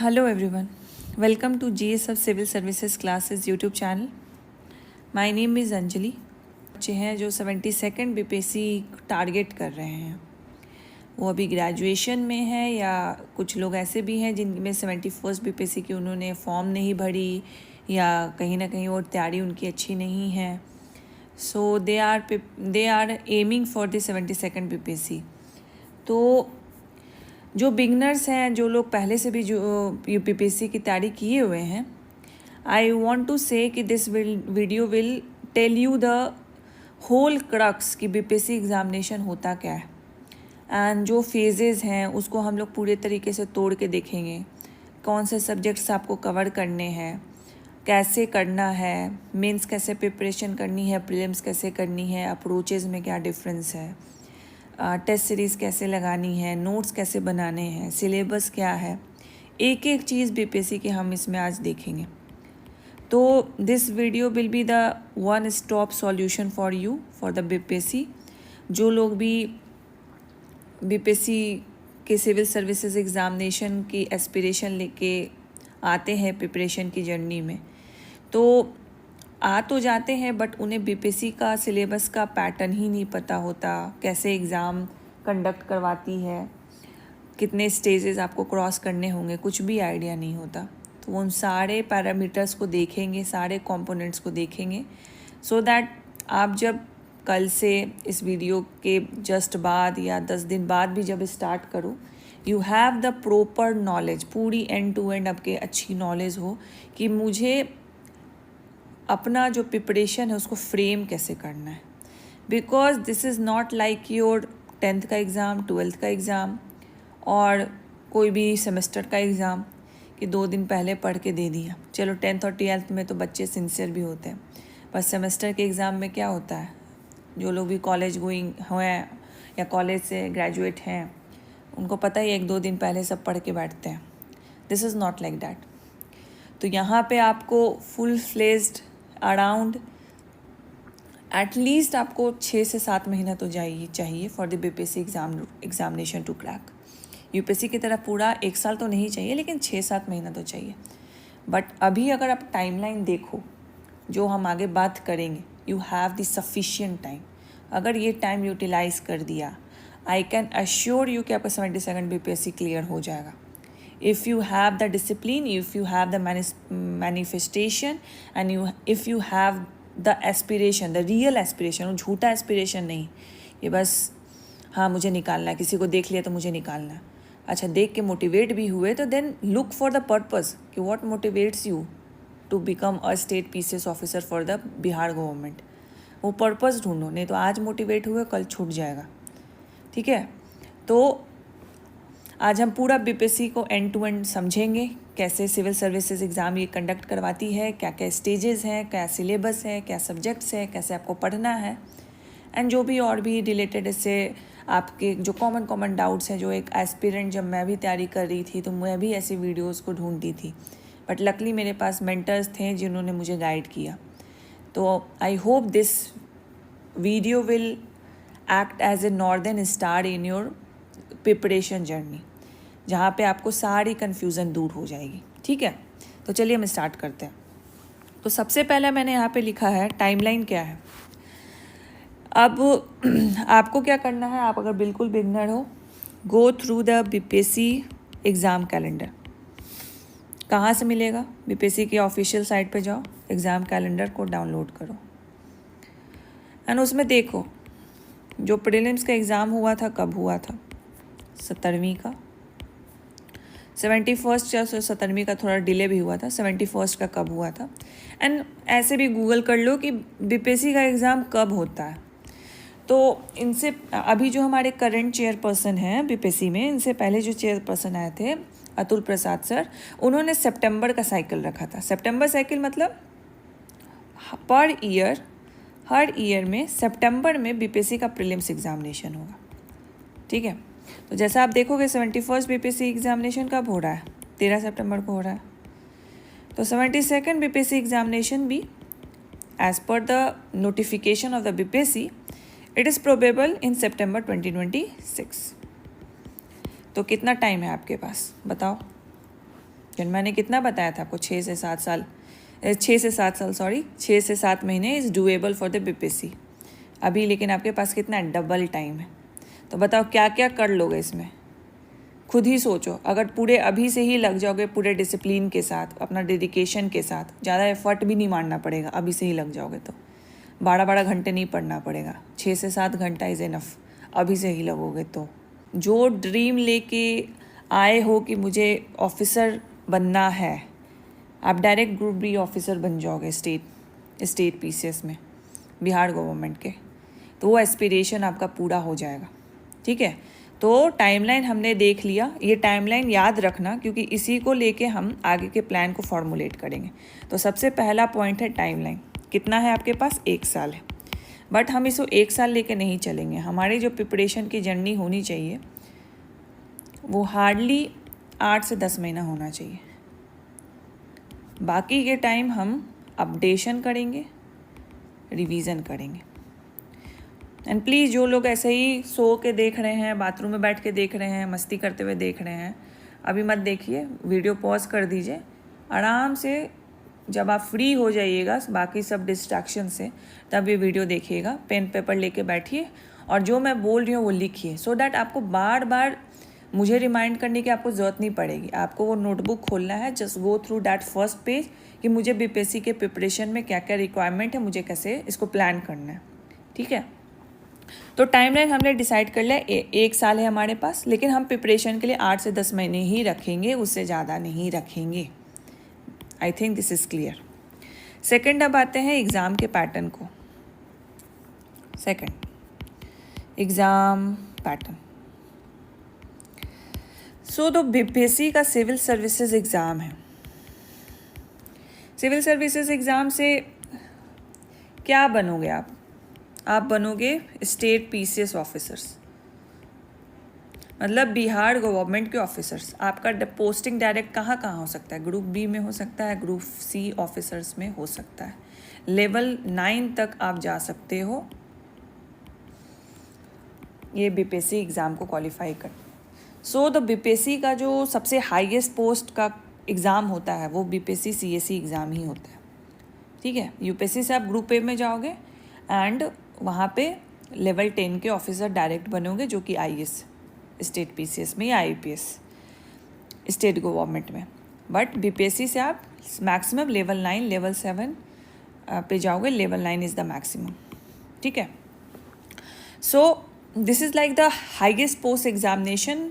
Hello everyone, welcome to GSF Civil Services Classes YouTube channel. My name is Anjali. बच्चे हैं जो 72nd BPSC target कर रहे हैं, वो अभी ग्रेजुएशन में है या कुछ लोग ऐसे भी हैं जिनमें 71st बीपीएससी की उन्होंने फॉर्म नहीं भरी या कहीं ना कहीं और तैयारी उनकी अच्छी नहीं है. So they are aiming for the 72nd BPSC. तो जो बिगनर्स हैं, जो लोग पहले से भी जो यूपीपीएससी की तैयारी किए हुए हैं, आई वॉन्ट टू से कि this video will tell you the whole crux कि बीपीएससी एग्ज़ामिनेशन होता क्या है एंड जो फेजेस हैं उसको हम लोग पूरे तरीके से तोड़ के देखेंगे. कौन से सब्जेक्ट्स आपको कवर करने हैं, कैसे करना है, मेंस कैसे प्रिपरेशन करनी है, प्रीलिम्स कैसे करनी है, अप्रोचेज़ में क्या डिफरेंस है, टेस्ट सीरीज़ कैसे लगानी है, नोट्स कैसे बनाने हैं, सिलेबस क्या है, एक एक चीज़ बीपीएससी की हम इसमें आज देखेंगे. तो this video will be the one stop solution for you for the BPSC. जो लोग भी बीपीएससी के सिविल सर्विसेज एग्ज़ामिनेशन की एस्पिरेशन लेके आते हैं प्रिपरेशन की जर्नी में, तो आ तो जाते हैं बट उन्हें बीपीएससी का सिलेबस का पैटर्न ही नहीं पता होता, कैसे एग्ज़ाम कंडक्ट करवाती है, कितने स्टेजेस आपको क्रॉस करने होंगे, कुछ भी आइडिया नहीं होता. तो उन सारे पैरामीटर्स को देखेंगे, सारे कंपोनेंट्स को देखेंगे, सो दैट आप जब कल से इस वीडियो के जस्ट बाद या 10 दिन बाद भी जब स्टार्ट करो, you have the proper knowledge, पूरी एंड टू एंड आपके अच्छी नॉलेज हो कि मुझे अपना जो प्रिपरेशन है उसको फ्रेम कैसे करना है. Because this is not like your 10th का एग्ज़ाम, 12th का एग्ज़ाम और कोई भी सेमेस्टर का एग्ज़ाम कि 2 दिन पहले पढ़ के दे दिया. चलो 10th और 12th में तो बच्चे सिंसियर भी होते हैं, पर सेमेस्टर के एग्ज़ाम में क्या होता है, जो लोग भी कॉलेज गोइंग हैं या कॉलेज से ग्रेजुएट हैं उनको पता ही 1-2 दिन पहले सब पढ़ के बैठते हैं. This is not like that. तो यहाँ पे आपको फुल फ्लेज्ड अराउंड एटलीस्ट आपको 6 से 7 महीना तो चाहिए for the BPSC examination to crack. UPSC की तरह पूरा 1 साल तो नहीं चाहिए, लेकिन 6-7 महीना तो चाहिए. बट अभी अगर आप टाइमलाइन देखो जो हम आगे बात करेंगे, you have the sufficient time. अगर ये टाइम यूटिलाइज कर दिया, आई कैन अश्योर यू कि आपका 72nd बीपीएससी क्लियर हो जाएगा. If you have the discipline, if you have the manifestation and if you have the aspiration, the real aspiration, वो झूठा aspiration नहीं, ये बस हाँ मुझे निकालना है, किसी को देख लिया तो मुझे निकालना है. अच्छा, देख के मोटिवेट भी हुए तो then look for the purpose कि what motivates you to become a state PCS officer for the Bihar government. वो पर्पस ढूंढो, नहीं तो आज मोटिवेट हुए कल छूट जाएगा. ठीक है, तो आज हम पूरा बीपीएससी को एंड टू एंड समझेंगे, कैसे सिविल सर्विसेज एग्ज़ाम ये कंडक्ट करवाती है, क्या क्या स्टेजेस हैं, क्या सिलेबस है, क्या सब्जेक्ट्स है, कैसे आपको पढ़ना है, एंड जो भी और भी रिलेटेड इससे आपके जो कॉमन डाउट्स हैं. जो एक एस्पिरेंट जब मैं भी तैयारी कर रही थी तो मैं भी ऐसी वीडियोज़ को ढूंढती थी, बट लकली मेरे पास मेंटर्स थे जिन्होंने मुझे गाइड किया. तो I hope this video will act as a northern star in your preparation journey, जहाँ पे आपको सारी कन्फ्यूज़न दूर हो जाएगी. ठीक है, तो चलिए हम स्टार्ट करते हैं. तो सबसे पहले मैंने यहाँ पे लिखा है टाइमलाइन क्या है. अब आपको क्या करना है, आप अगर बिल्कुल बिगनर हो, गो through the BPSC exam calendar. कहाँ से मिलेगा? बीपीएससी की ऑफिशियल साइट पे जाओ, एग्ज़ाम कैलेंडर को डाउनलोड करो एंड उसमें देखो जो प्रीलिम्स का एग्ज़ाम हुआ था कब हुआ था. 17वीं का, 71st या 17वीं का थोड़ा डिले भी हुआ था, 71st का कब हुआ था. एंड ऐसे भी गूगल कर लो कि बीपीएससी का एग्ज़ाम कब होता है. तो इनसे अभी जो हमारे करंट चेयरपर्सन हैं बीपीएससी में, इनसे पहले जो चेयरपर्सन आए थे अतुल प्रसाद सर, उन्होंने सितंबर का साइकिल रखा था. सितंबर साइकिल मतलब पर ईयर, हर ईयर में सितंबर में बीपीएससी का प्रीलिम्स एग्जामिनेशन होगा. ठीक है, तो जैसा आप देखोगे 71st बीपीएससी एग्जामिनेशन कब हो रहा है, 13 सितंबर को हो रहा है. तो 72nd बीपीएससी एग्जामिनेशन भी as per the notification of the BPSC it is probable in September 2026. तो कितना टाइम है आपके पास बताओ. मैंने कितना बताया था आपको, 6 से 7 महीने is doable for the BPSC. अभी लेकिन आपके पास कितना है, डबल टाइम है। तो बताओ क्या क्या कर लोगे इसमें, खुद ही सोचो। अगर पूरे अभी से ही लग जाओगे, पूरे डिसिप्लिन के साथ, अपना डेडिकेशन के साथ, ज़्यादा एफर्ट भी नहीं मारना पड़ेगा, अभी से ही लग जाओगे तो 12 घंटे नहीं पढ़ना पड़ेगा, 6 से 7 घंटा इज़ इनफ। अभी से ही लगोगे तो जो ड्रीम लेके आए हो कि मुझे ऑफिसर बनना है, आप डायरेक्ट ग्रुप बी ऑफिसर बन जाओगे स्टेट पीसीएस में, बिहार गवर्नमेंट के। तो वो एस्पिरेशन आपका पूरा हो जाएगा। ठीक है, तो टाइमलाइन हमने देख लिया। ये टाइमलाइन याद रखना, क्योंकि इसी को लेके हम आगे के प्लान को फॉर्मुलेट करेंगे। तो सबसे पहला पॉइंट है टाइमलाइन। कितना है आपके पास, 1 साल है। बट हम इसको 1 साल लेके नहीं चलेंगे। हमारी जो प्रिपरेशन की जर्नी होनी चाहिए वो हार्डली 8 से 10 महीना होना चाहिए। बाकी के टाइम हम अपडेशन करेंगे, रिवीजन करेंगे। एंड प्लीज़ जो लोग ऐसे ही सो के देख रहे हैं, बाथरूम में बैठ के देख रहे हैं, मस्ती करते हुए देख रहे हैं, अभी मत देखिए, वीडियो पॉज कर दीजिए। आराम से जब आप फ्री हो जाइएगा बाकी सब डिस्ट्रैक्शन से, तब ये वीडियो देखिएगा। पेन पेपर लेके बैठिए और जो मैं बोल रही हूँ वो लिखिए, सो दैट आपको बार बार मुझे रिमाइंड करने की आपको ज़रूरत नहीं पड़ेगी। आपको वो नोटबुक खोलना है, just go through that first page कि मुझे बीपीएससी के प्रिपरेशन में क्या क्या रिक्वायरमेंट है, मुझे कैसे इसको प्लान करना है। ठीक है, तो टाइमलाइन हमने डिसाइड कर लिया, 1 साल है हमारे पास, लेकिन हम प्रिपरेशन के लिए 8 से 10 महीने ही रखेंगे, उससे ज़्यादा नहीं रखेंगे। I think this is clear. Second, अब आते हैं एग्ज़ाम के पैटर्न को। Second, exam pattern. सो तो बीपीएससी का सिविल सर्विसेज एग्ज़ाम है। सिविल सर्विसेज एग्ज़ाम से क्या बनोगे आप बनोगे स्टेट पीसीएस ऑफिसर्स, मतलब बिहार गवर्नमेंट के ऑफिसर्स। आपका पोस्टिंग डायरेक्ट कहाँ हो सकता है, ग्रुप बी में हो सकता है, ग्रुप सी ऑफिसर्स में हो सकता है। लेवल 9 तक आप जा सकते हो ये बीपीएससी एग्ज़ाम को क्वालिफाई कर। सो द बीपीएससी का जो सबसे हाईएस्ट पोस्ट का एग्ज़ाम होता है वो बीपीएससी सीएससी एग्ज़ाम ही होता है। ठीक है, यूपीएससी से आप ग्रुप ए में जाओगे एंड वहाँ पे लेवल 10 के ऑफिसर डायरेक्ट बनोगे, जो कि आईएएस स्टेट पीसीएस में या आईपीएस स्टेट गवर्नमेंट में। बट बीपीएससी से आप मैक्सिमम लेवल 9 लेवल 7 पे जाओगे। Level 9 is the maximum. ठीक है, सो this is like the highest post examination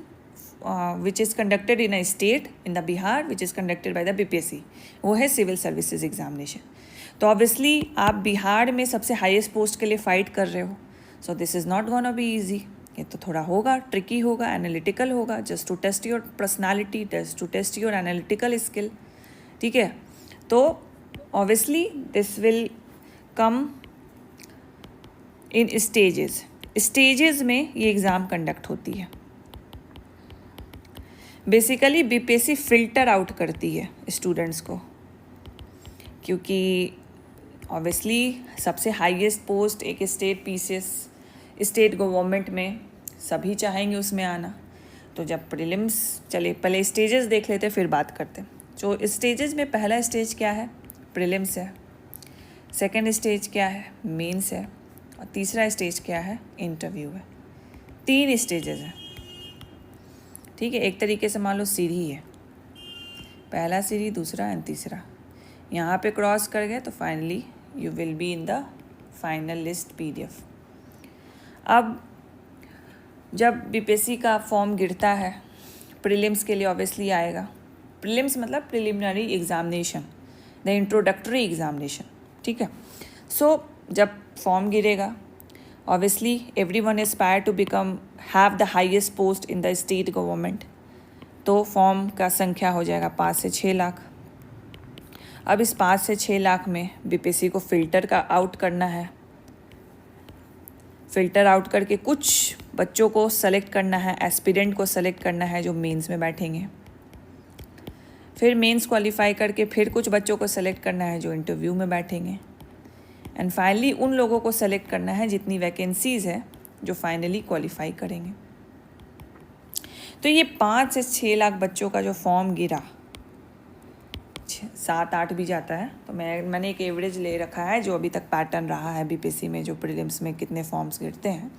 which is conducted in a state in the Bihar, which is conducted by the BPSC, वो है civil services examination. तो obviously आप बिहार में सबसे हाईएस्ट पोस्ट के लिए फाइट कर रहे हो, so this is not gonna be easy. ये तो थोड़ा होगा, ट्रिकी होगा, एनालिटिकल होगा, just to test your personality, just to test your analytical skill. ठीक है, तो obviously this will come in stages में ये एग्ज़ाम कंडक्ट होती है। बेसिकली बीपीएससी फ़िल्टर आउट करती है स्टूडेंट्स को, क्योंकि ऑब्वियसली सबसे हाईएस्ट पोस्ट एक स्टेट पीसीएस स्टेट गवर्नमेंट में, सभी चाहेंगे उसमें आना। तो जब प्रीलिम्स चले, पहले स्टेजेस देख लेते फिर बात करते। तो स्टेजेस में पहला स्टेज क्या है, प्रीलिम्स है। सेकंड स्टेज क्या है, मेंस है। और तीसरा स्टेज क्या है, इंटरव्यू है। 3 स्टेजेस हैं। ठीक है, एक तरीके से मान लो सीढ़ी है, पहला सीढ़ी, दूसरा एंड तीसरा। यहाँ पे क्रॉस कर गए तो finally you will be in the final list PDF. अब जब बीपीएससी का फॉर्म गिरता है प्रीलिम्स के लिए, ऑब्वियसली आएगा। प्रीलिम्स मतलब preliminary examination, the introductory examination. ठीक है, सो जब फॉर्म गिरेगा, obviously everyone aspire to have the highest post in the state government, तो फॉर्म का संख्या हो जाएगा 5 से 6 लाख। अब इस 5 से 6 लाख में बीपीएससी को फ़िल्टर का आउट करना है। फ़िल्टर आउट करके कुछ बच्चों को सेलेक्ट करना है, एस्पिरेंट को सेलेक्ट करना है जो मेंस में बैठेंगे। फिर मेंस क्वालिफाई करके फिर कुछ बच्चों को सेलेक्ट करना है जो इंटरव्यू में बैठेंगे। एंड फाइनली उन लोगों को सेलेक्ट करना है जितनी वैकेंसीज़ है जो फाइनली क्वालिफाई करेंगे। तो ये 5 से 6 लाख बच्चों का जो फॉर्म गिरा, 7-8 भी जाता है। तो मैंने एक एवरेज ले रखा है जो अभी तक पैटर्न रहा है बीपीएससी में, जो प्रीलिम्स में कितने फॉर्म्स गिरते हैं।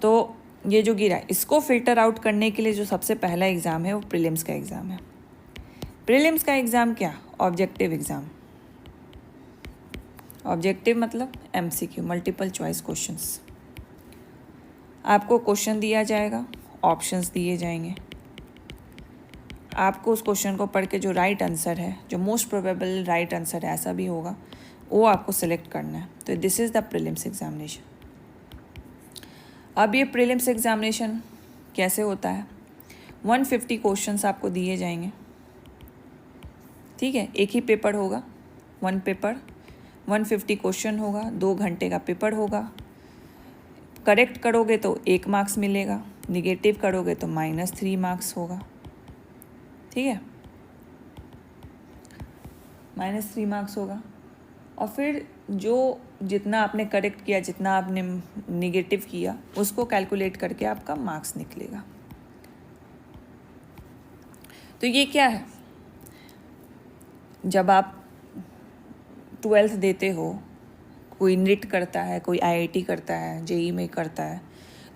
तो ये जो गिरा है, इसको फिल्टर आउट करने के लिए जो सबसे पहला एग्ज़ाम है वो प्रीलिम्स का एग्ज़ाम है। प्रीलिम्स का एग्ज़ाम क्या? Objective exam. ऑब्जेक्टिव मतलब एमसीक्यू, मल्टीपल चॉइस क्वेश्चंस। आपको क्वेश्चन दिया जाएगा, ऑप्शंस दिए जाएंगे, आपको उस क्वेश्चन को पढ़ के जो राइट आंसर है, जो मोस्ट प्रोबेबल राइट आंसर है, ऐसा भी होगा, वो आपको सेलेक्ट करना है। तो this is the prelims examination. अब ये प्रीलिम्स एग्जामिनेशन कैसे होता है? 150 क्वेश्चंस आपको दिए जाएंगे, ठीक है। एक ही पेपर होगा, 1 पेपर, 150 क्वेश्चन होगा, 2 घंटे का पेपर होगा। करेक्ट करोगे तो 1 मार्क्स मिलेगा, निगेटिव करोगे तो -3 मार्क्स होगा, ठीक है, -3 मार्क्स होगा। और फिर जो जितना आपने करेक्ट किया, जितना आपने निगेटिव किया, उसको कैलकुलेट करके आपका मार्क्स निकलेगा। तो ये क्या है? जब आप 12th देते हो, कोई नीट करता है, कोई आईआईटी करता है, जेईई में करता है,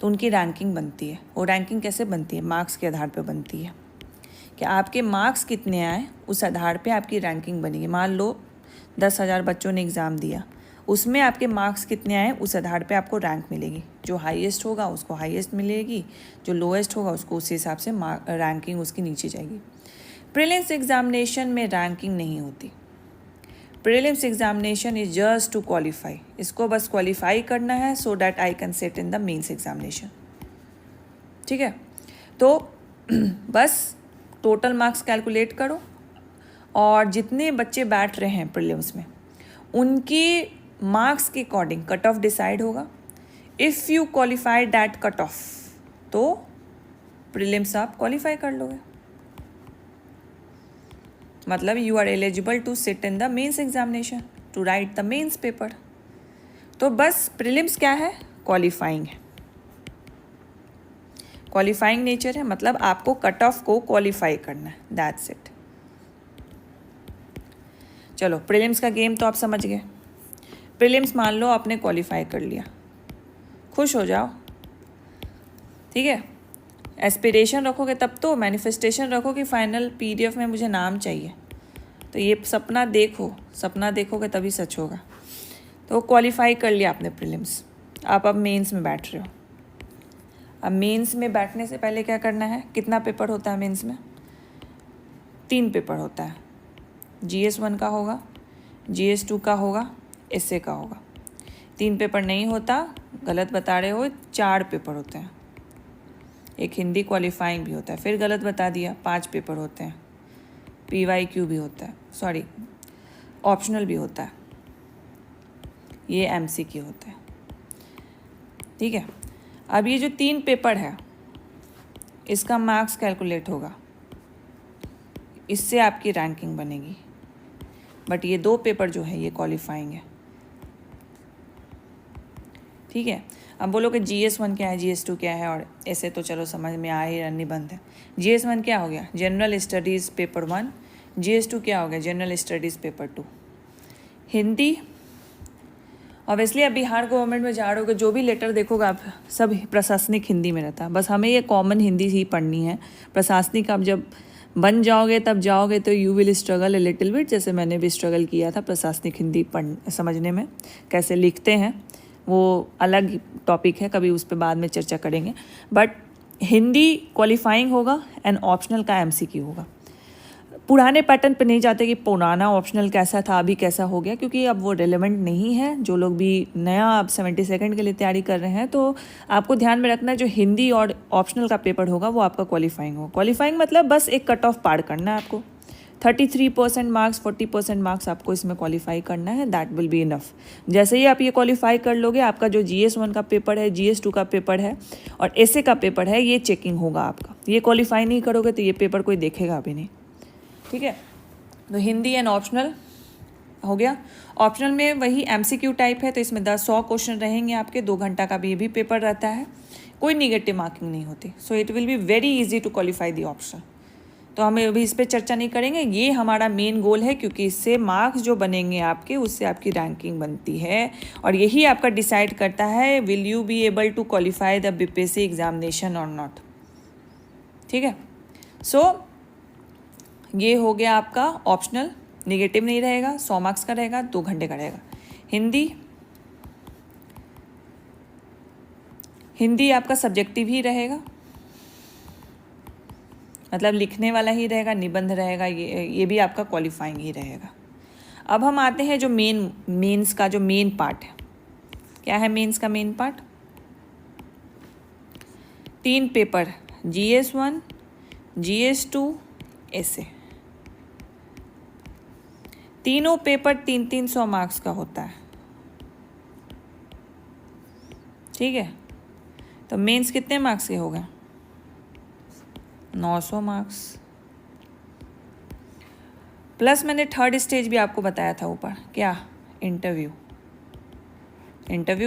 तो उनकी रैंकिंग बनती है। वो रैंकिंग कैसे बनती है? मार्क्स के आधार पे बनती है कि आपके मार्क्स कितने आए, उस आधार पे आपकी रैंकिंग बनेगी। मान लो 10,000 बच्चों ने एग्ज़ाम दिया, उसमें आपके मार्क्स कितने आए, उस आधार पे आपको रैंक मिलेगी। जो हाईएस्ट होगा उसको हाईएस्ट मिलेगी, जो लोएस्ट होगा उसको उस हिसाब से रैंकिंग उसकी नीचे जाएगी। प्रीलिम्स एग्जामिनेशन में रैंकिंग नहीं होती। Prelims examination is just to qualify. इसको बस क्वालिफाई करना है so that I can sit in the mains examination, ठीक है। तो बस टोटल मार्क्स कैलकुलेट करो और जितने बच्चे बैठ रहे हैं प्रीलिम्स में, उनकी मार्क्स के अकॉर्डिंग कट ऑफ डिसाइड होगा। If you qualify that cut off, तो प्रीलिम्स आप क्वालिफाई कर लोगे, मतलब you are eligible to sit in the mains examination, to write the mains paper. तो बस प्रीलिम्स क्या है? क्वालिफाइंग है, क्वालिफाइंग नेचर है, मतलब आपको कट ऑफ को क्वालिफाई करना है, दैट्स इट। चलो, प्रीलिम्स का गेम तो आप समझ गए। प्रीलिम्स मान लो आपने क्वालिफाई कर लिया, खुश हो जाओ, ठीक है। एस्पिरेशन रखोगे तब तो, मैनिफेस्टेशन रखो कि फाइनल पीडीएफ में मुझे नाम चाहिए, तो ये सपना देखो, सपना देखोगे तभी सच होगा। तो क्वालिफाई कर लिया आपने प्रीलिम्स, आप अब मेंस में बैठ रहे हो। अब मेंस में बैठने से पहले क्या करना है? कितना पेपर होता है मेंस में? 3 पेपर होता है। GS 1 का होगा, GS 2 का होगा, एसए का होगा। 3 पेपर नहीं होता, गलत बता रहे हो, 4 पेपर होते हैं। एक हिंदी क्वालिफाइंग भी होता है, फिर गलत बता दिया, 5 पेपर होते हैं। PYQ भी होता है, सॉरी ऑप्शनल भी होता है, ये MCQ होता है, ठीक है। अब ये जो 3 पेपर है, इसका मार्क्स कैलकुलेट होगा, इससे आपकी रैंकिंग बनेगी। बट ये 2 पेपर जो है ये क्वालिफाइंग है, ठीक है। अब बोलो कि GS 1 क्या है, GS 2 क्या है, और ऐसे तो चलो समझ में आ ही निबंध है। GS 1 क्या हो गया? General studies paper 1। GS 2 क्या हो गया? General studies paper 2। Hindi, obviously आप बिहार गवर्नमेंट में जा रहे हो, जो भी लेटर देखोगे आप सब प्रशासनिक हिंदी में रहता है। बस हमें ये कॉमन हिंदी ही पढ़नी है। प्रशासनिक आप जब बन जाओगे तब जाओगे तो you will struggle a little bit, जैसे मैंने भी स्ट्रगल किया था प्रशासनिक हिंदी समझने में। कैसे लिखते हैं वो अलग टॉपिक है, कभी उस पर बाद में चर्चा करेंगे। बट हिंदी क्वालिफाइंग होगा एंड ऑप्शनल का MCQ होगा। पुराने पैटर्न पे नहीं जाते कि पुराना ऑप्शनल कैसा था अभी कैसा हो गया, क्योंकि अब वो रेलेवेंट नहीं है। जो लोग भी नया अब 72nd के लिए तैयारी कर रहे हैं, तो आपको ध्यान में रखना है जो हिंदी और ऑप्शनल का पेपर होगा वो आपका क्वालिफाइंग हो। क्वालिफाइंग मतलब बस एक कट ऑफ पार करना है आपको। 33% मार्क्स, 40% मार्क्स आपको इसमें क्वालिफाई करना है, दैट विल बी इनफ। जैसे ही आप ये क्वालिफाई कर लोगे, आपका जो GS 1 का पेपर है, GS 2 का पेपर है और एसए का पेपर है, ये चेकिंग होगा आपका। ये क्वालिफाई नहीं करोगे तो ये पेपर कोई देखेगा भी नहीं, ठीक है। तो हिंदी एंड ऑप्शनल हो गया। ऑप्शनल में वही MCQ टाइप है, तो इसमें 100 क्वेश्चन रहेंगे आपके। 2 घंटा का भी पेपर रहता है, कोई निगेटिव मार्किंग नहीं होती। So it will be very easy to qualify the option, तो हम अभी इस पर चर्चा नहीं करेंगे। ये हमारा मेन गोल है, क्योंकि इससे मार्क्स जो बनेंगे आपके, उससे आपकी रैंकिंग बनती है और यही आपका डिसाइड करता है will you be able to qualify the BPSC examination और नॉट। ठीक है, सो ये हो गया आपका ऑप्शनल, नेगेटिव नहीं रहेगा, 100 मार्क्स का रहेगा, 2 घंटे का रहेगा। हिंदी आपका सब्जेक्टिव ही रहेगा, मतलब लिखने वाला ही रहेगा, निबंध रहेगा, ये भी आपका क्वालिफाइंग ही रहेगा। अब हम आते हैं जो मेंस का जो मेन पार्ट है। क्या है मेंस का main part? 3 paper, GS1, GS2, ऐसे तीनों पेपर 300 मार्क्स का होता है। ठीक है, तो मेंस कितने मार्क्स के हो गए? 900 मार्क्स प्लस मैंने थर्ड स्टेज भी आपको बताया था ऊपर, क्या? इंटरव्यू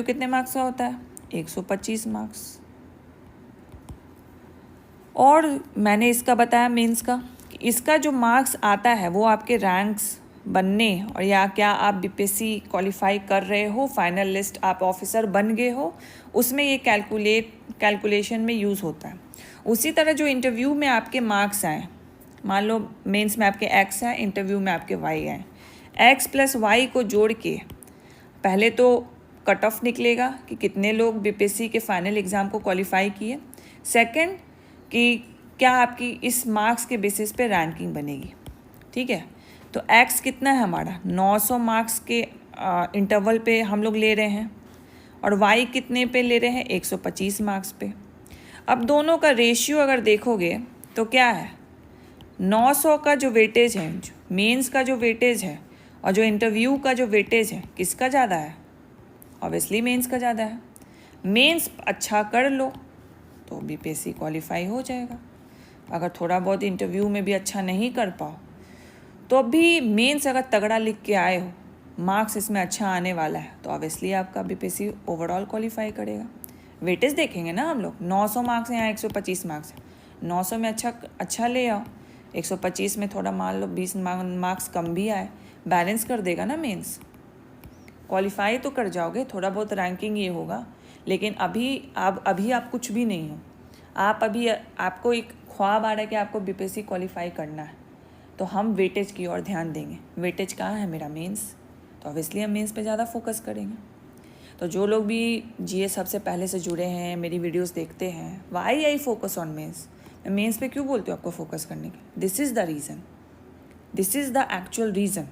कितने मार्क्स का होता है? 125 मार्क्स। और मैंने इसका बताया मेंस का, कि इसका जो मार्क्स आता है वो आपके रैंक्स बनने और या क्या आप बीपीएससी क्वालिफाई कर रहे हो, फाइनल लिस्ट आप ऑफिसर बन गए हो, उसमें ये कैलकुलेशन में यूज़ होता है। उसी तरह जो इंटरव्यू में आपके मार्क्स आए, मान लो मेंस में आपके X है, इंटरव्यू में आपके Y आए, X प्लस Y को जोड़ के पहले तो कट ऑफ निकलेगा कि कितने लोग बीपीएससी के फाइनल एग्ज़ाम को क्वालिफाई किए, सेकंड कि क्या आपकी इस मार्क्स के बेसिस पे रैंकिंग बनेगी। ठीक है, तो X कितना है हमारा? 900 मार्क्स के इंटरवल पे हम लोग ले रहे हैं और Y कितने पे ले रहे हैं? 125 मार्क्स पे। अब दोनों का रेशियो अगर देखोगे तो क्या है? 900 का जो वेटेज है, जो मेंस का जो वेटेज है और जो इंटरव्यू का जो वेटेज है, किसका ज़्यादा है? ऑब्वियसली मेंस का ज़्यादा है। मेंस अच्छा कर लो तो बीपीएससी क्वालिफाई हो जाएगा। अगर थोड़ा बहुत इंटरव्यू में भी अच्छा नहीं कर पाओ तो भी मेंस अगर तगड़ा लिख के आए हो, मार्क्स इसमें अच्छा आने वाला है, तो ऑब्वियसली आपका बीपीएससी ओवरऑल क्वालिफाई करेगा। वेटेज देखेंगे ना हम लोग, 900 मार्क्स हैं या 125 मार्क्स है, 900 में अच्छा ले आओ, 125 में थोड़ा मान लो 20 मार्क्स कम भी आए, बैलेंस कर देगा ना मेंस, क्वालिफाई तो कर जाओगे, थोड़ा बहुत रैंकिंग ये होगा। लेकिन अभी आप कुछ भी नहीं हो, आपको एक ख्वाब आ रहा है कि आपको बीपीएससी क्वालिफाई करना है, तो हम वेटेज की ओर ध्यान देंगे। वेटेज कहाँ है मेरा? मेंस, तो ऑब्वियसली हम मेंस पे ज़्यादा फोकस करेंगे। तो जो लोग भी जीएस सबसे पहले से जुड़े हैं, मेरी वीडियोस देखते हैं, why I focus on mains, मैं मेंस पे क्यों बोलती हूँ आपको फोकस करने की? This is the reason, this is the actual reason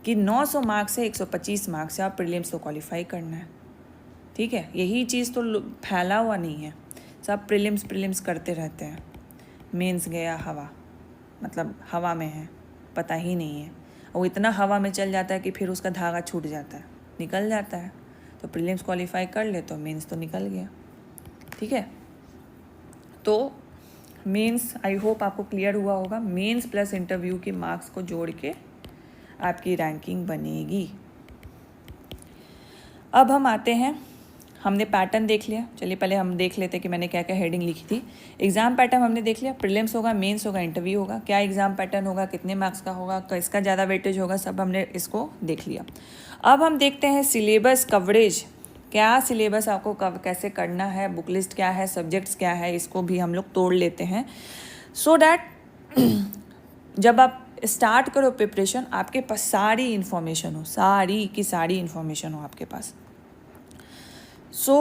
कि 900 मार्क्स से 125 मार्क्स से आप प्रीलिम्स तो क्वालिफाई करना है। ठीक है, यही चीज़ तो फैला हुआ नहीं है, सब प्रीलिम्स करते रहते हैं, मेंस गया हवा, मतलब हवा में है, पता ही नहीं है, और इतना हवा में चल जाता है कि फिर उसका धागा छूट जाता है, निकल जाता है। तो प्रीलिम्स क्वालिफाई कर ले तो मेंस तो निकल गया। ठीक है, तो मेंस आई होप आपको क्लियर हुआ होगा, मेंस प्लस इंटरव्यू के मार्क्स को जोड़ के आपकी रैंकिंग बनेगी। अब हम आते हैं, हमने पैटर्न देख लिया, चलिए पहले हम देख लेते हैं कि मैंने क्या क्या हेडिंग लिखी थी। एग्ज़ाम पैटर्न हमने देख लिया, प्रीलिम्स होगा, मेंस होगा, इंटरव्यू होगा, क्या एग्ज़ाम पैटर्न होगा, कितने मार्क्स का होगा, किसका ज़्यादा वेटेज होगा, सब हमने इसको देख लिया। अब हम देखते हैं सिलेबस कवरेज, क्या सिलेबस आपको कैसे करना है, बुक लिस्ट क्या है, सब्जेक्ट्स क्या है, इसको भी हम लोग तोड़ लेते हैं, सो डैट जब आप स्टार्ट करो प्रिपरेशन आपके पास सारी इन्फॉर्मेशन हो, सारी की सारी इन्फॉर्मेशन हो आपके पास। सो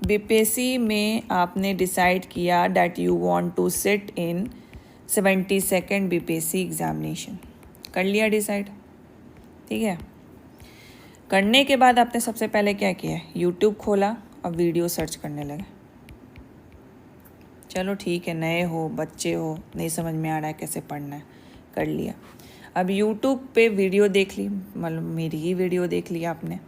बीपीएससी में आपने डिसाइड किया that you want to sit in 72nd BPSC examination, कर लिया डिसाइड। ठीक है, करने के बाद आपने सबसे पहले क्या किया? यूट्यूब खोला और वीडियो सर्च करने लगे। चलो ठीक है, नए हो, बच्चे हो, नहीं समझ में आ रहा है कैसे पढ़ना है, कर लिया। अब यूट्यूब पे वीडियो देख ली, मतलब मेरी ही वीडियो देख लिया आपने,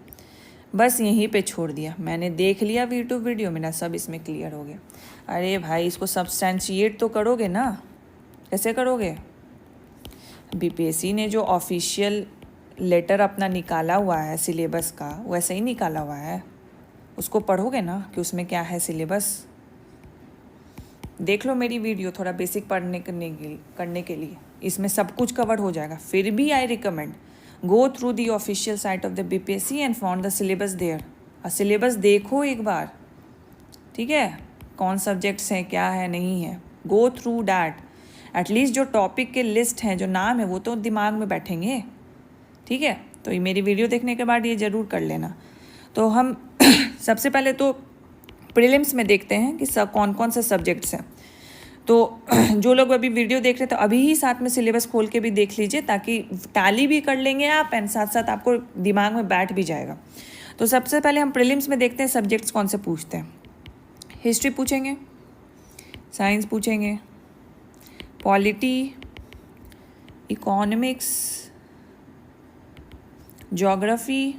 बस यहीं पे छोड़ दिया, मैंने देख लिया यूट्यूब वीडियो, मेरा सब इसमें क्लियर हो गया। अरे भाई, इसको सब्सटेंशिएट तो करोगे ना, कैसे करोगे? बीपीएससी ने जो ऑफिशियल लेटर अपना निकाला हुआ है सिलेबस का, वैसे ही निकाला हुआ है, उसको पढ़ोगे ना कि उसमें क्या है सिलेबस। देख लो मेरी वीडियो थोड़ा बेसिक करने के लिए, इसमें सब कुछ कवर हो जाएगा। फिर भी I recommend go through the official site of the BPSC and found the syllabus there. Syllabus देखो एक बार, ठीक है, कौन सब्जेक्ट्स हैं, क्या है, नहीं है, गो थ्रू डैट। एटलीस्ट जो टॉपिक के लिस्ट हैं, जो नाम है, वो तो दिमाग में बैठेंगे, ठीक है। तो ये मेरी वीडियो देखने के बाद ये ज़रूर कर लेना। तो हम सबसे पहले तो प्रीलिम्स में देखते हैं कि सब कौन कौन से सब्जेक्ट्स हैं। तो जो लोग अभी वीडियो देख रहे थे, अभी ही साथ में सिलेबस खोल के भी देख लीजिए, ताकि टैली भी कर लेंगे आप एंड साथ साथ आपको दिमाग में बैठ भी जाएगा। तो सबसे पहले हम प्रीलिम्स में देखते हैं सब्जेक्ट्स कौन से पूछते हैं। हिस्ट्री पूछेंगे, साइंस पूछेंगे, polity, economics, geography,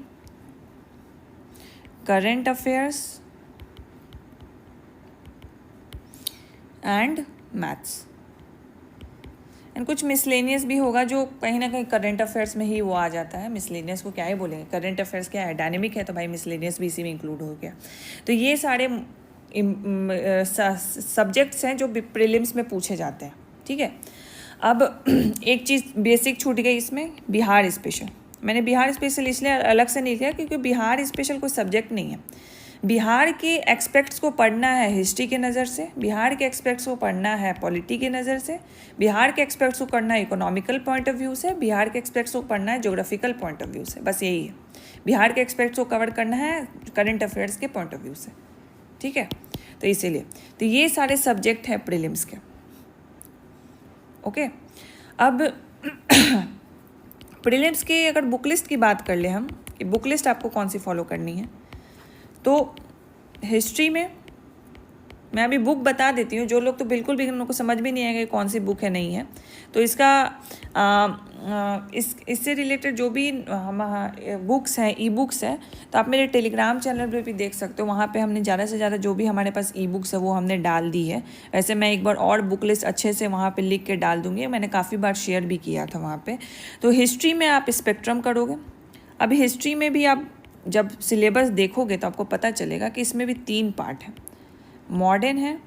current affairs and maths. And कुछ मिसलेनियस भी होगा, जो कहीं ना कहीं करंट अफेयर्स में ही वो आ जाता है। मिसलेनियस को क्या ही बोलेंगे, करंट अफेयर्स क्या है, डायनेमिक है, तो भाई मिसलेनियस भी इसी में इंक्लूड हो गया। तो ये सारे सब्जेक्ट्स हैं जो प्रीलिम्स में पूछे जाते हैं, ठीक है। अब एक चीज़ बेसिक छूट गई इसमें, बिहार स्पेशल। मैंने बिहार स्पेशल इसलिए अलग से नहीं किया क्योंकि बिहार स्पेशल कोई सब्जेक्ट नहीं है। बिहार के एक्सपेक्ट्स को पढ़ना है हिस्ट्री के नज़र से, बिहार के एक्सपेक्ट्स को पढ़ना है पॉलिटी के नज़र से, बिहार के एक्सपेक्ट्स को पढ़ना है इकोनॉमिकल पॉइंट ऑफ व्यू से, बिहार के एक्सपेक्ट्स को पढ़ना है ज्योग्राफिकल पॉइंट ऑफ व्यू से। बस यही है, बिहार के एक्सपेक्ट्स को कवर करना है करंट अफेयर्स के पॉइंट ऑफ व्यू से, ठीक है। तो इसीलिए तो ये सारे सब्जेक्ट हैं प्रीलिम्स के, ओके। अब प्रीलिम्स के अगर बुक लिस्ट की बात कर ले हम, कि बुक लिस्ट आपको कौन सी फॉलो करनी है, तो हिस्ट्री में मैं अभी बुक बता देती हूँ। जो लोग तो बिल्कुल भी उनको समझ भी नहीं आएगा कि कौन सी बुक है, नहीं है, तो इसका इससे रिलेटेड जो भी हम बुक्स हैं, ई बुक्स हैं, तो आप मेरे टेलीग्राम चैनल पे भी देख सकते हो। वहाँ पे हमने ज़्यादा से ज़्यादा जो भी हमारे पास ई बुक्स है वो हमने डाल दी है। वैसे मैं एक बार और बुक लिस्ट अच्छे से वहाँ पे लिख के डाल दूँगी, मैंने काफ़ी बार शेयर भी किया था वहाँ पे। तो हिस्ट्री में आप स्पेक्ट्रम करोगे। अब हिस्ट्री में भी आप जब सिलेबस देखोगे तो आपको पता चलेगा कि इसमें भी 3 पार्ट हैं, मॉडर्न है,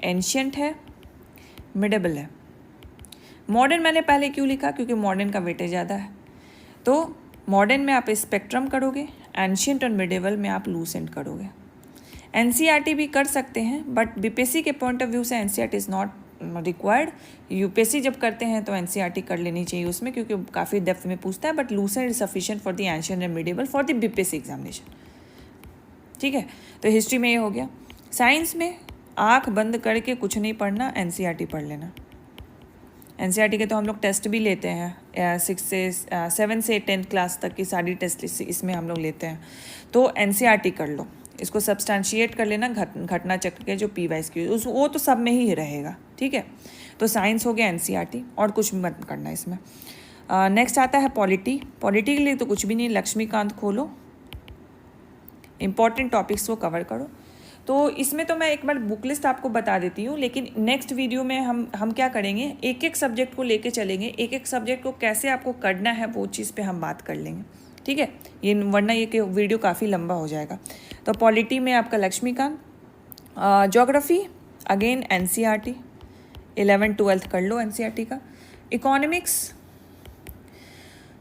एंशियंट है, मिडेबल है। मॉडर्न मैंने पहले क्यों लिखा, क्योंकि मॉडर्न का वेटेज ज़्यादा है। तो मॉडर्न में आप स्पेक्ट्रम करोगे, एंशियंट और मिडेबल में आप लूसेंट करोगे। एनसीईआरटी भी कर सकते हैं, बट बीपीएससी के पॉइंट ऑफ व्यू से NCERT is not required. UPSC जब करते हैं तो एनसीईआरटी कर लेनी चाहिए उसमें, क्योंकि काफ़ी डेप्थ में पूछता है। But Lucent is sufficient for the ancient and मिडेबल for the BPSC examination, ठीक है। तो हिस्ट्री में ये हो गया। साइंस में आँख बंद करके कुछ नहीं पढ़ना, एनसीईआरटी पढ़ लेना। एनसीईआरटी के तो हम लोग टेस्ट भी लेते हैं, 7 से 10 क्लास तक की सारी टेस्ट इसमें हम लोग लेते हैं। तो एनसीईआरटी कर लो, इसको सब्सटैंशिएट कर लेना, घटना चक्र के जो PYQ वो तो सब में ही रहेगा, ठीक है। तो साइंस हो गया एनसीईआरटी, और कुछ मत करना इसमें। नेक्स्ट आता है पॉलिटी। पॉलिटी के लिए तो कुछ भी नहीं, लक्ष्मीकांत खोलो, इंपॉर्टेंट टॉपिक्स को कवर करो। तो इसमें तो मैं एक बार बुक लिस्ट आपको बता देती हूँ, लेकिन नेक्स्ट वीडियो में हम क्या करेंगे, एक एक सब्जेक्ट को लेके चलेंगे, एक एक सब्जेक्ट को कैसे आपको करना है वो चीज़ पे हम बात कर लेंगे, ठीक है। ये वरना ये वीडियो काफ़ी लंबा हो जाएगा। तो पॉलिटी में आपका लक्ष्मीकांत, ज्योग्राफी अगेन एनसीईआरटी, 11-12 कर लो एनसीईआरटी का। Economics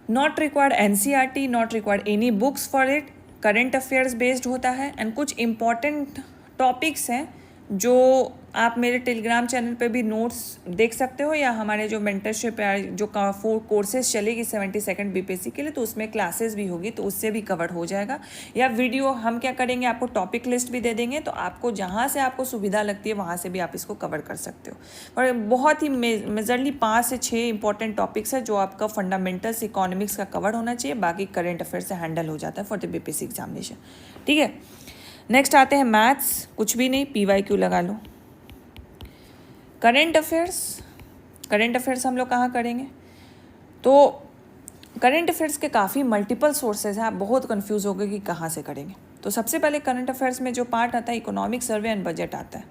not required NCERT, not required any books for it, current affairs based होता है। एंड कुछ इम्पॉर्टेंट टॉपिक्स हैं जो आप मेरे टेलीग्राम चैनल पे भी नोट्स देख सकते हो, या हमारे जो मेंटरशिप है, जो 4 कोर्सेज चलेगी 72nd बीपीएससी के लिए, तो उसमें क्लासेस भी होगी, तो उससे भी कवर हो जाएगा। या वीडियो हम क्या करेंगे, आपको टॉपिक लिस्ट भी दे देंगे, तो आपको जहाँ से आपको सुविधा लगती है वहाँ से भी आप इसको कवर कर सकते हो। और बहुत ही मेजरली 5 से 6 इंपॉर्टेंट टॉपिक्स है जो आपका फंडामेंटल्स इकोनॉमिक्स का कवर होना चाहिए, बाकी करंट अफेयर से हैंडल हो जाता है फॉर द बीपीएससी एग्जामिनेशन, ठीक है। नेक्स्ट आते हैं मैथ्स, कुछ भी नहीं, PYQ लगा लो। करंट अफेयर्स हम लोग कहाँ करेंगे, तो करंट अफेयर्स के काफ़ी मल्टीपल सोर्सेज हैं, आप बहुत कंफ्यूज हो गए कि कहाँ से करेंगे। तो सबसे पहले करंट अफेयर्स में जो पार्ट आता है, इकोनॉमिक सर्वे एंड बजट आता है।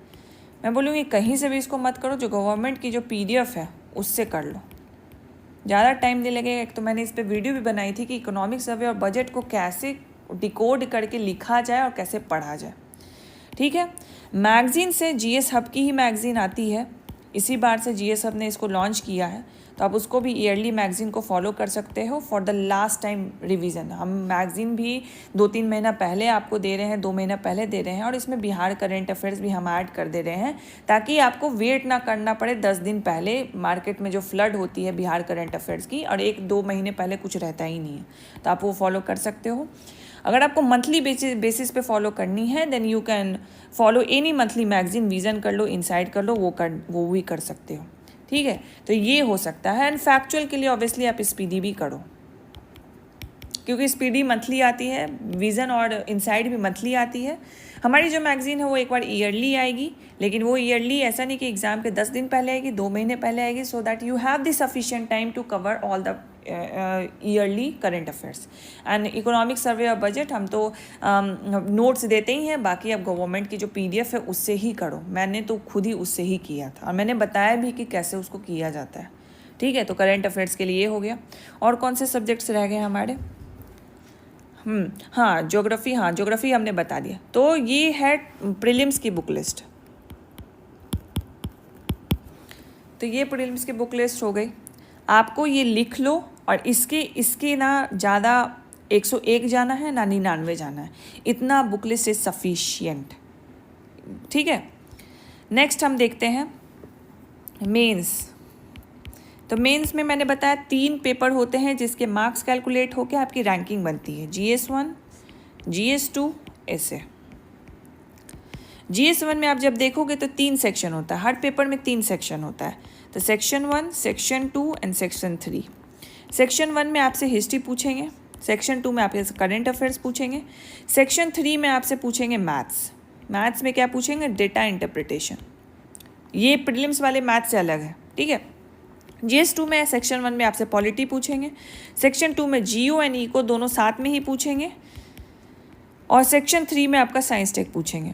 मैं बोलूँगी कहीं से भी इसको मत करो, जो गवर्नमेंट की जो PDF है उससे कर लो, ज़्यादा टाइम नहीं लगेगा। एक तो मैंने इस पर वीडियो भी बनाई थी कि इकोनॉमिक सर्वे और बजट को कैसे डिकोड करके लिखा जाए और कैसे पढ़ा जाए, ठीक है। मैगज़ीन से जीएस हब की ही मैगज़ीन आती है, इसी बार से जीएस हब ने इसको लॉन्च किया है, तो आप उसको भी ईयरली मैगज़ीन को फॉलो कर सकते हो for the last time revision. हम मैगज़ीन भी 2-3 महीना पहले आपको दे रहे हैं, 2 महीना पहले दे रहे हैं, और इसमें बिहार करंट अफेयर्स भी हम ऐड कर दे रहे हैं ताकि आपको वेट ना करना पड़े 10 दिन पहले। मार्केट में जो फ्लड होती है बिहार करंट अफेयर्स की, और 1-2 महीने पहले कुछ रहता ही नहीं है, तो आप वो फॉलो कर सकते हो। अगर आपको मंथली बेसिस पे फॉलो करनी है then you can follow any monthly magazine, Vision कर लो, इनसाइड कर लो, वो भी कर सकते हो। ठीक है, तो ये हो सकता है। एंड फैक्चुअल के लिए ऑब्वियसली आप स्पीडी भी करो, क्योंकि स्पीडी मंथली आती है, विज़न और इनसाइड भी मंथली आती है। हमारी जो मैगज़ीन है वो एक बार ईयरली आएगी, लेकिन वो ईयरली ऐसा नहीं कि एग्ज़ाम के 10 दिन पहले आएगी, 2 महीने पहले आएगी, so that you have the sufficient time to cover all the yearly current affairs. And economic survey और बजट हम तो नोट्स देते ही हैं, बाकी अब गवर्नमेंट की जो PDF है उससे ही करो। मैंने तो खुद ही उससे ही किया था, और मैंने बताया भी कि कैसे उसको किया जाता है। ठीक है, तो करंट अफेयर्स के लिए ये हो गया। और कौन से सब्जेक्ट्स रह गए हमारे? हाँ, ज्योग्राफी हमने बता दिया। तो ये है प्रीलिम्स की बुक लिस्ट। तो ये प्रीलिम्स की बुक लिस्ट हो गई। आपको ये लिख लो, और इसके ना ज़्यादा 101 जाना है ना 99 जाना है, इतना बुक लिस्ट इज सफिशियंट। ठीक है, नेक्स्ट हम देखते हैं मेंस। तो मेंस में मैंने बताया 3 पेपर होते हैं जिसके मार्क्स कैलकुलेट होकर आपकी रैंकिंग बनती है, GS1, GS2, ऐसे। GS1 में आप जब देखोगे तो 3 सेक्शन होता है, हर पेपर में 3 सेक्शन होता है। तो section 1, section 2 and section 3। Section 1 में आपसे हिस्ट्री पूछेंगे, सेक्शन 2 में आपसे करंट अफेयर्स पूछेंगे, सेक्शन 3 में आपसे पूछेंगे मैथ्स में क्या पूछेंगे? Data interpretation. ये प्रीलिम्स वाले मैथ्स से अलग है। ठीक है, GS2 में सेक्शन 1 में आपसे पॉलिटी पूछेंगे, सेक्शन 2 में GO एंड इको दोनों साथ में ही पूछेंगे, और सेक्शन 3 में आपका साइंस टेक पूछेंगे।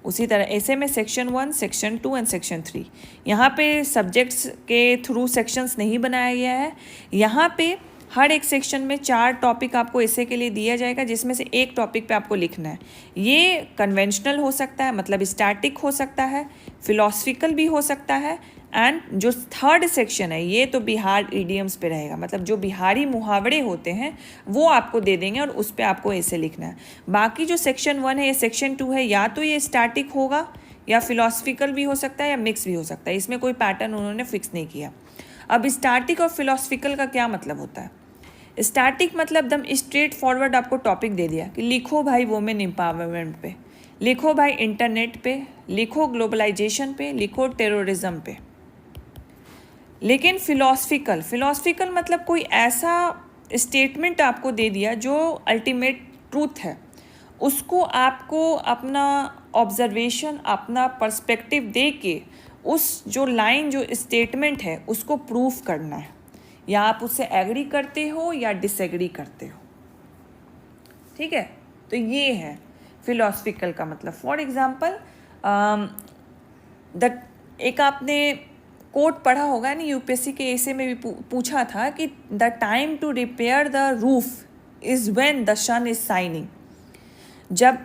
उसी तरह ऐसे में सेक्शन 1, सेक्शन 2 एंड सेक्शन 3। यहाँ पे सब्जेक्ट्स के थ्रू सेक्शंस नहीं बनाया गया है। यहाँ पे हर एक सेक्शन में 4 टॉपिक आपको ऐसे के लिए दिया जाएगा, जिसमें से एक टॉपिक पे आपको लिखना है। ये कन्वेंशनल हो सकता है, मतलब स्टैटिक हो सकता है, फिलॉसफिकल भी हो सकता है, एंड जो 3rd सेक्शन है ये तो बिहार इडियम्स पे रहेगा, मतलब जो बिहारी मुहावरे होते हैं वो आपको दे देंगे और उस पर आपको ऐसे लिखना है। बाकी जो सेक्शन 1 है या सेक्शन 2 है, या तो ये स्टैटिक होगा या फिलॉसफिकल भी हो सकता है या मिक्स भी हो सकता है। इसमें कोई पैटर्न उन्होंने फिक्स नहीं किया। अब स्टैटिक और फिलॉसफिकल का क्या मतलब होता है? स्टैटिक मतलब एकदम स्ट्रेट फॉरवर्ड आपको टॉपिक दे दिया कि लिखो भाई वुमेन एम्पावरमेंट पे, लिखो भाई इंटरनेट पे, लिखो ग्लोबलाइजेशन पे, लिखो टेररिज्म पे। लेकिन फिलॉसफिकल मतलब कोई ऐसा स्टेटमेंट आपको दे दिया जो अल्टीमेट ट्रूथ है, उसको आपको अपना ऑब्जर्वेशन, अपना पर्सपेक्टिव दे के उस जो लाइन, जो स्टेटमेंट है उसको प्रूफ करना है, या आप उससे एग्री करते हो या डिसएग्री करते हो। ठीक है, तो ये है फिलॉसफिकल का मतलब। फॉर एग्जाम्पल एक आपने कोट पढ़ा होगा ना, यूपीएससी के ऐसे में भी पूछा था कि the time to repair the roof is when the sun is shining. जब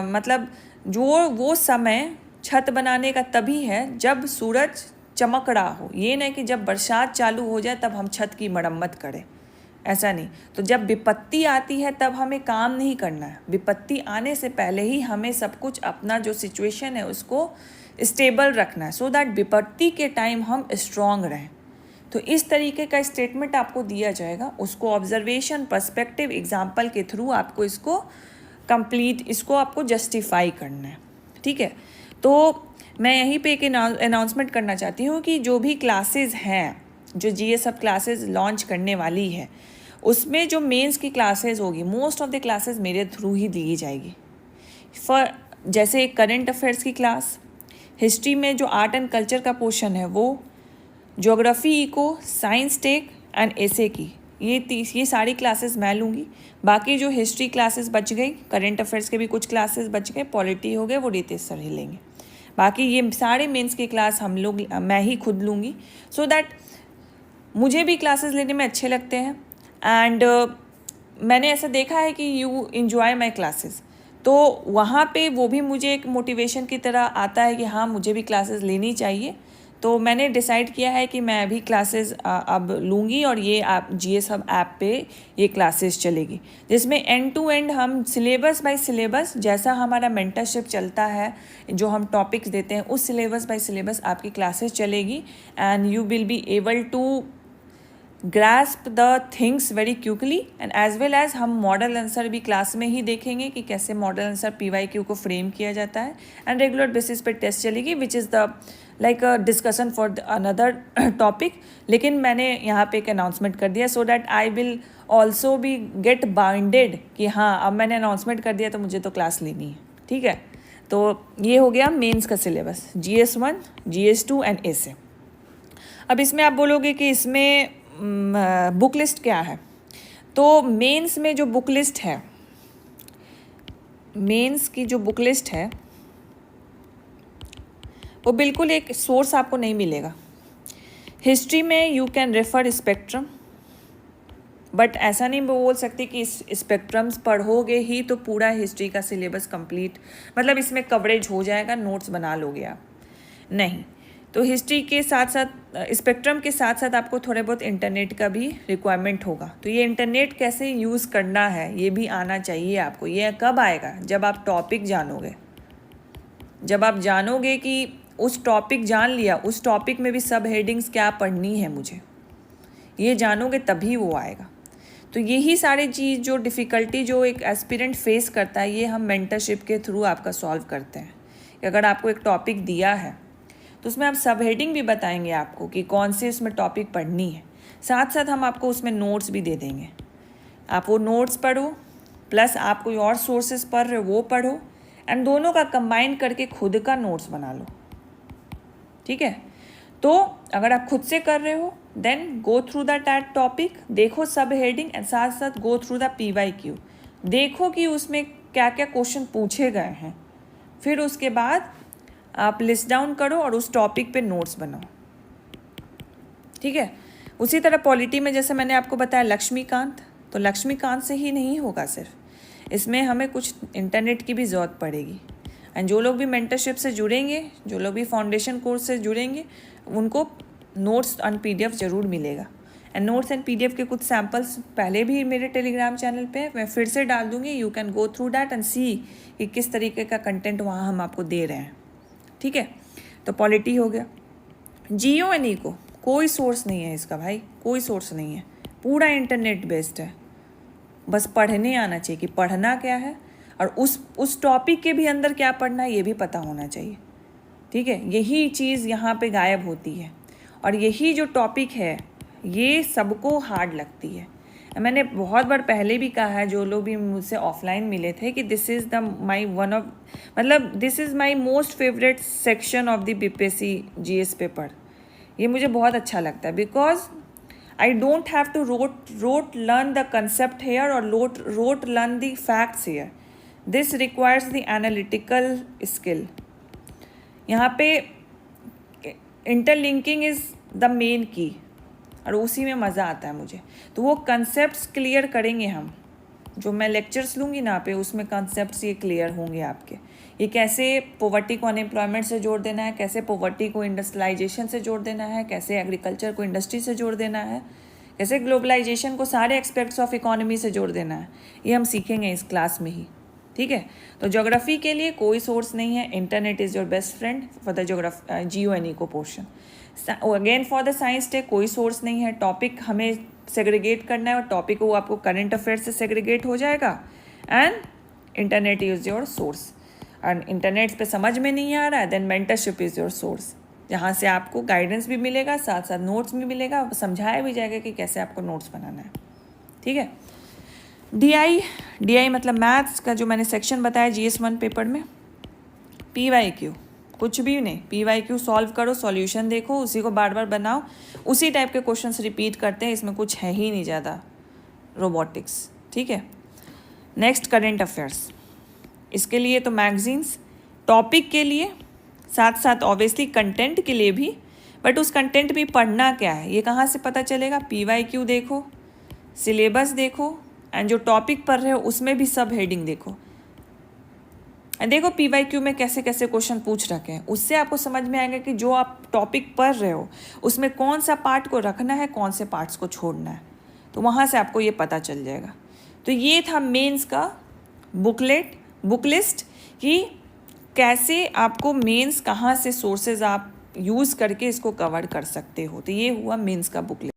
मतलब जो वो समय छत बनाने का तभी है जब सूरज चमक रहा हो, ये नहीं कि जब बरसात चालू हो जाए तब हम छत की मरम्मत करें, ऐसा नहीं। तो जब विपत्ति आती है तब हमें काम नहीं करना है, विपत्ति आने से पहले ही हमें सब कुछ अपना जो सिचुएशन है उसको स्टेबल रखना है, सो दैट विपत्ति के टाइम हम स्ट्रॉन्ग रहें। तो इस तरीके का स्टेटमेंट आपको दिया जाएगा, उसको ऑब्जर्वेशन, पर्सपेक्टिव, एग्जाम्पल के थ्रू आपको इसको इसको आपको जस्टिफाई करना है। ठीक है, तो मैं यहीं पे एक अनाउंसमेंट करना चाहती हूँ कि जो भी क्लासेस हैं, जो GS सब क्लासेस लॉन्च करने वाली है, उसमें जो मेंस की क्लासेस होगी, मोस्ट ऑफ द क्लासेस मेरे थ्रू ही दी जाएगी। जैसे करंट अफेयर्स की क्लास, हिस्ट्री में जो आर्ट एंड कल्चर का पोर्शन है वो, geography, eco, science tech and essay की, ये सारी क्लासेस मैं लूँगी। बाकी जो हिस्ट्री क्लासेस बच गई, करंट अफेयर्स के भी कुछ क्लासेस बच गए, पॉलिटी हो गए, वो रितेश सर ही लेंगे। बाकी ये सारे मेंस की क्लास मैं ही खुद लूँगी, सो दैट मुझे भी क्लासेस लेने में अच्छे लगते हैं। एंड मैंने ऐसा देखा है कि यू एंजॉय माई क्लासेस, तो वहाँ पे वो भी मुझे एक मोटिवेशन की तरह आता है कि हाँ मुझे भी क्लासेस लेनी चाहिए। तो मैंने डिसाइड किया है कि मैं अभी क्लासेस अब लूँगी और ये आप GS Hub ऐप पे ये क्लासेस चलेगी, जिसमें एंड टू एंड हम सिलेबस बाय सिलेबस, जैसा हमारा मेंटरशिप चलता है, जो हम टॉपिक्स देते हैं उस सिलेबस बाय सिलेबस आपकी क्लासेस चलेगी and you will be able to grasp the things very quickly and as well as हम मॉडल आंसर भी क्लास में ही देखेंगे कि कैसे मॉडल आंसर PYQ को फ्रेम किया जाता है एंड रेगुलर बेसिस पे टेस्ट चलेगी which is the like a discussion for another topic. लेकिन मैंने यहाँ पे एक अनाउंसमेंट कर दिया so that I will also be gate binded कि हाँ अब मैंने अनाउंसमेंट कर दिया तो मुझे तो क्लास लेनी है। ठीक है, तो ये हो गया मेंस का सिलेबस GS1, GS2 एंड ऐसे। अब इसमें आप बोलोगे कि इसमें बुक लिस्ट क्या है, तो मेंस में जो बुक लिस्ट है, मेंस की जो बुक लिस्ट है वो बिल्कुल एक सोर्स आपको नहीं मिलेगा। हिस्ट्री में you can refer spectrum, but ऐसा नहीं बोल सकते कि इस स्पेक्ट्रम्स पढ़ोगे ही तो पूरा हिस्ट्री का सिलेबस कंप्लीट, मतलब इसमें कवरेज हो जाएगा, नोट्स बना लोगे आप, नहीं। तो हिस्ट्री के साथ साथ स्पेक्ट्रम के साथ साथ आपको थोड़े बहुत इंटरनेट का भी रिक्वायरमेंट होगा। तो ये इंटरनेट कैसे यूज़ करना है ये भी आना चाहिए आपको। ये कब आएगा? जब आप टॉपिक जानोगे, जब आप जानोगे कि उस टॉपिक जान लिया, उस टॉपिक में भी सब हेडिंग्स क्या पढ़नी है मुझे, ये जानोगे तभी वो आएगा। तो यही सारी चीज़ जो डिफ़िकल्टी जो एक एस्पिरेंट फेस करता है, ये हम मेंटरशिप के थ्रू आपका सॉल्व करते हैं। कि अगर आपको एक टॉपिक दिया है तो उसमें आप सब हेडिंग भी बताएंगे आपको कि कौन से उसमें टॉपिक पढ़नी है, साथ साथ हम आपको उसमें नोट्स भी दे देंगे। आप वो नोट्स पढ़ो प्लस आप कोई और सोर्सेज पढ़ रहे हो वो पढ़ो एंड दोनों का कंबाइन करके खुद का नोट्स बना लो। ठीक है, तो अगर आप खुद से कर रहे हो then go through the that topic, देखो सब हेडिंग एंड साथ साथ गो थ्रू द PYQ, देखो कि उसमें क्या क्या क्वेश्चन पूछे गए हैं, फिर उसके बाद आप लिस्ट डाउन करो और उस टॉपिक पे नोट्स बनाओ। ठीक है, उसी तरह पॉलिटी में जैसे मैंने आपको बताया लक्ष्मीकांत, तो लक्ष्मीकांत से ही नहीं होगा सिर्फ, इसमें हमें कुछ इंटरनेट की भी ज़रूरत पड़ेगी। एंड जो लोग भी मेंटरशिप से जुड़ेंगे, जो लोग भी फाउंडेशन कोर्स से जुड़ेंगे, उनको नोट्स एंड PDF ज़रूर मिलेगा। एंड नोट्स एंड PDF के कुछ सैम्पल्स पहले भी मेरे टेलीग्राम चैनल पे मैं फिर से डाल दूँगी, you can go through that and see कि किस तरीके का कंटेंट वहाँ हम आपको दे रहे हैं। ठीक है, तो पॉलिटी हो गया। GONE को कोई सोर्स नहीं है इसका भाई, कोई सोर्स नहीं है, पूरा इंटरनेट बेस्ड है। बस पढ़ने आना चाहिए कि पढ़ना क्या है और उस टॉपिक के भी अंदर क्या पढ़ना है ये भी पता होना चाहिए। ठीक है, यही चीज़ यहाँ पे गायब होती है और यही जो टॉपिक है ये सबको हार्ड लगती है। मैंने बहुत बार पहले भी कहा है, जो लोग भी मुझसे ऑफलाइन मिले थे, कि this is the my one of मतलब this is my most favourite section of the BPSC GS paper. ये मुझे बहुत अच्छा लगता है because I don't have to rote learn the concept here और rote learn the facts here. This requires the analytical skill. यहाँ पे interlinking is the main की और उसी में मज़ा आता है मुझे। तो वो कंसेप्ट्स क्लियर करेंगे हम, जो मैं लेक्चर्स लूँगी ना पे उसमें कंसेप्ट्स ये क्लियर होंगे आपके। ये कैसे पॉवर्टी को अनएम्प्लॉयमेंट से जोड़ देना है, कैसे पॉवर्टी को इंडस्ट्रियलाइजेशन से जोड़ देना है, कैसे एग्रीकल्चर को इंडस्ट्री से जोड़ देना है, कैसे ग्लोबलाइजेशन को सारे एस्पेक्ट्स ऑफ इकोनॉमी से जोड़ देना है, ये हम सीखेंगे इस क्लास में ही। ठीक है, तो ज्योग्राफी के लिए कोई सोर्स नहीं है, internet is your best friend for the GONE को portion. Again for the science tech कोई सोर्स नहीं है, टॉपिक हमें सेग्रीगेट करना है और टॉपिक वो आपको करंट अफेयर्स से सेग्रीगेट हो जाएगा and internet is your source. And internet पे समझ में नहीं आ रहा है then mentorship is your source, जहाँ से आपको गाइडेंस भी मिलेगा, साथ साथ नोट्स भी मिलेगा, समझाया भी जाएगा कि कैसे आपको नोट्स बनाना है। ठीक है, DI मतलब मैथ्स का जो मैंने सेक्शन बताया GS1 पेपर में, PYQ कुछ भी नहीं, PYQ सॉल्व करो, सॉल्यूशन देखो, उसी को बार बार बनाओ, उसी टाइप के क्वेश्चंस रिपीट करते हैं, इसमें कुछ है ही नहीं ज़्यादा रोबोटिक्स। ठीक है, नेक्स्ट करंट अफेयर्स, इसके लिए तो मैगजीन्स, टॉपिक के लिए साथ साथ ऑब्वियसली कंटेंट के लिए भी, बट उस कंटेंट भी पढ़ना क्या है ये कहाँ से पता चलेगा? PYQ देखो, सिलेबस देखो एंड जो टॉपिक पढ़ रहे हो उसमें भी सब हेडिंग देखो। देखो PYQ में कैसे कैसे क्वेश्चन पूछ रखे हैं, उससे आपको समझ में आएगा कि जो आप टॉपिक पढ़ रहे हो उसमें कौन सा पार्ट को रखना है, कौन से पार्ट्स को छोड़ना है, तो वहाँ से आपको ये पता चल जाएगा। तो ये था मेंस का बुक लिस्ट कि कैसे आपको मेंस कहाँ से सोर्सेज आप यूज़ करके इसको कवर कर सकते हो। तो ये हुआ मेंस का बुक लिस्ट।